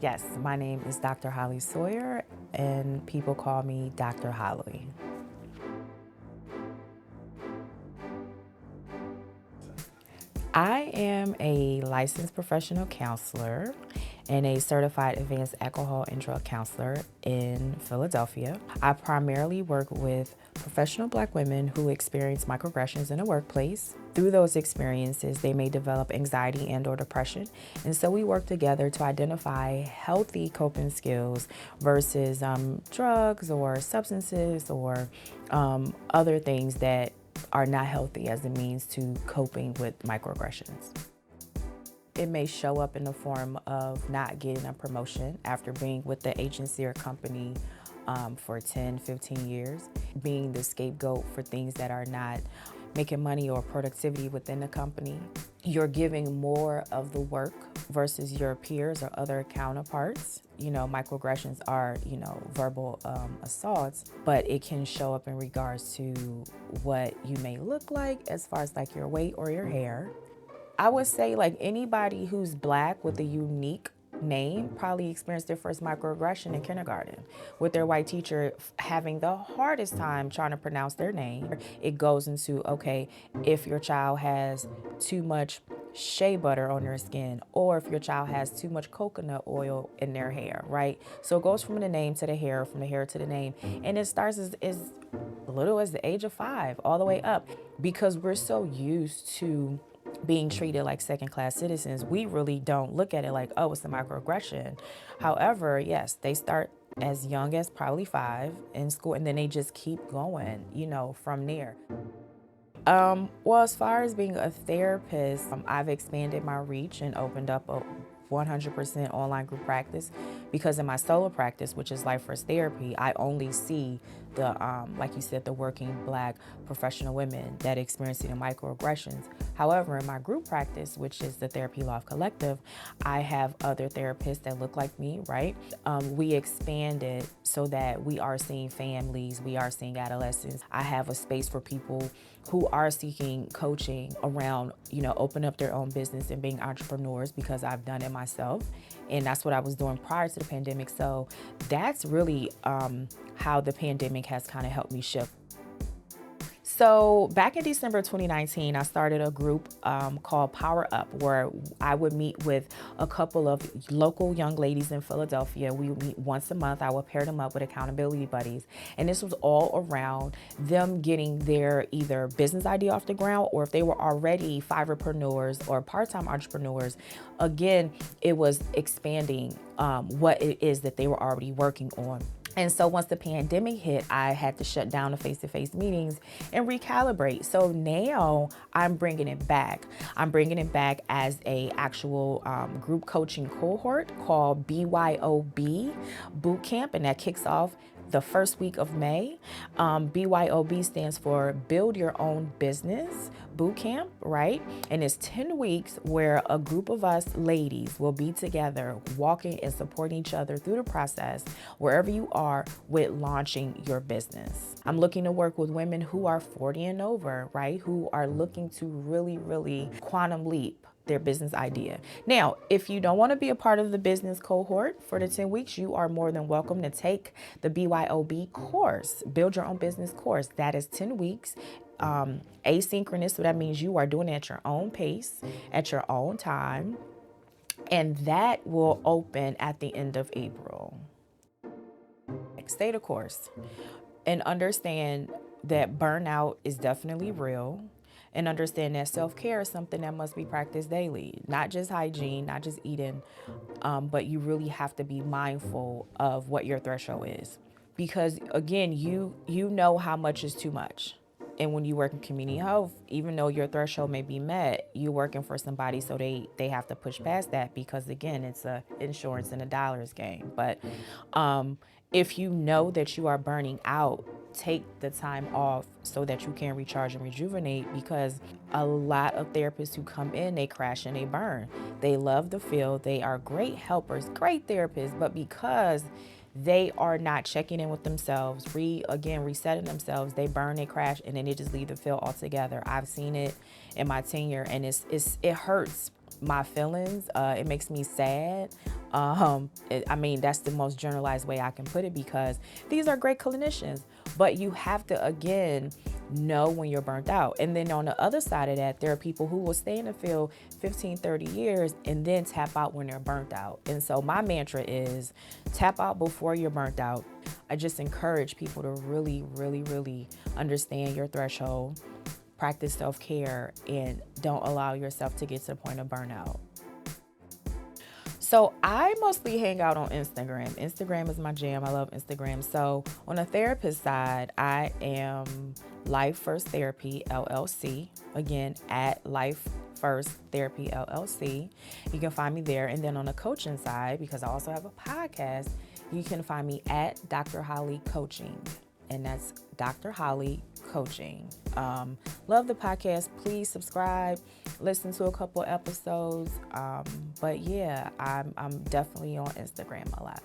Yes, my name is Dr. Holly Sawyer, and people call me Dr. Holly. I am a licensed professional counselor and a certified advanced alcohol and drug counselor in Philadelphia. I primarily work with professional Black women who experience microaggressions in the workplace. Through those experiences, they may develop anxiety and/or depression, and so we work together to identify healthy coping skills versus drugs or substances or other things that are not healthy as a means to coping with microaggressions. It may show up in the form of not getting a promotion after being with the agency or company for 10, 15 years, being the scapegoat for things that are not making money or productivity within the company. You're giving more of the work versus your peers or other counterparts. Microaggressions are, verbal assaults, but it can show up in regards to what you may look like as far as like your weight or your hair. I would say like anybody who's Black with a unique name probably experienced their first microaggression in kindergarten with their white teacher having the hardest time trying to pronounce their name. It goes into, okay, if your child has too much shea butter on their skin, or if your child has too much coconut oil in their hair, right? So it goes from the name to the hair, from the hair to the name, and it starts as little as the age of 5 all the way up, because we're so used to being treated like second-class citizens. We really don't look at it like, oh, it's a microaggression. However, yes, they start as young as probably 5 in school, and then they just keep going, from there. Well, as far as being a therapist, I've expanded my reach and opened up a 100% online group practice, because in my solo practice, which is Life First Therapy, I only see the, like you said, the working Black professional women that experiencing the microaggressions. However, in my group practice, which is the Therapy Love Collective, I have other therapists that look like me, right? We expanded so that we are seeing families, we are seeing adolescents. I have a space for people who are seeking coaching around, open up their own business and being entrepreneurs, because I've done it myself. And that's what I was doing prior to the pandemic. So that's really how the pandemic has kind of helped me shift. So back in December 2019, I started a group called Power Up, where I would meet with a couple of local young ladies in Philadelphia. We would meet once a month. I would pair them up with accountability buddies. And this was all around them getting their either business idea off the ground, or if they were already fiverrepreneurs or part-time entrepreneurs, again, it was expanding what it is that they were already working on. And so once the pandemic hit, I had to shut down the face-to-face meetings and recalibrate. So now I'm bringing it back. I'm bringing it back as a actual group coaching cohort called BYOB Bootcamp, and that kicks off the first week of May. BYOB stands for Build Your Own Business Bootcamp, right? And it's 10 weeks where a group of us ladies will be together, walking and supporting each other through the process, wherever you are with launching your business. I'm looking to work with women who are 40 and over, right? Who are looking to really, really quantum leap their business idea. Now, if you don't want to be a part of the business cohort for the 10 weeks, you are more than welcome to take the BYOB course, Build Your Own Business course. That is 10 weeks, asynchronous. So that means you are doing it at your own pace, at your own time. And that will open at the end of April. Stay the course and understand that burnout is definitely real. And understand that self-care is something that must be practiced daily, not just hygiene, not just eating, but you really have to be mindful of what your threshold is. Because again, you know how much is too much. And when you work in community health, even though your threshold may be met, you're working for somebody, so they have to push past that, because again, it's a insurance and a dollars game. But if you know that you are burning out, take the time off so that you can recharge and rejuvenate, because a lot of therapists who come in, they crash and they burn. They love the field. They are great helpers, great therapists, but because they are not checking in with themselves, resetting themselves, they burn, they crash, and then they just leave the field altogether. I've seen it in my tenure, and it hurts my feelings. It makes me sad, I mean, that's the most generalized way I can put it, because these are great clinicians, but you have to, again, know when you're burnt out. And then on the other side of that, there are people who will stay in the field 15, 30 years and then tap out when they're burnt out. And so my mantra is tap out before you're burnt out. I just encourage people to really, really, really understand your threshold, practice self-care, and don't allow yourself to get to the point of burnout. So I mostly hang out on Instagram. Instagram is my jam. I love Instagram. So on the therapist side, I am Life First Therapy LLC. Again, at Life First Therapy LLC. You can find me there. And then on the coaching side, because I also have a podcast, you can find me at Dr. Holly Coaching. And that's Dr. Holly Coaching. Love the podcast. Please subscribe, listen to a couple episodes. But yeah, I'm definitely on Instagram a lot.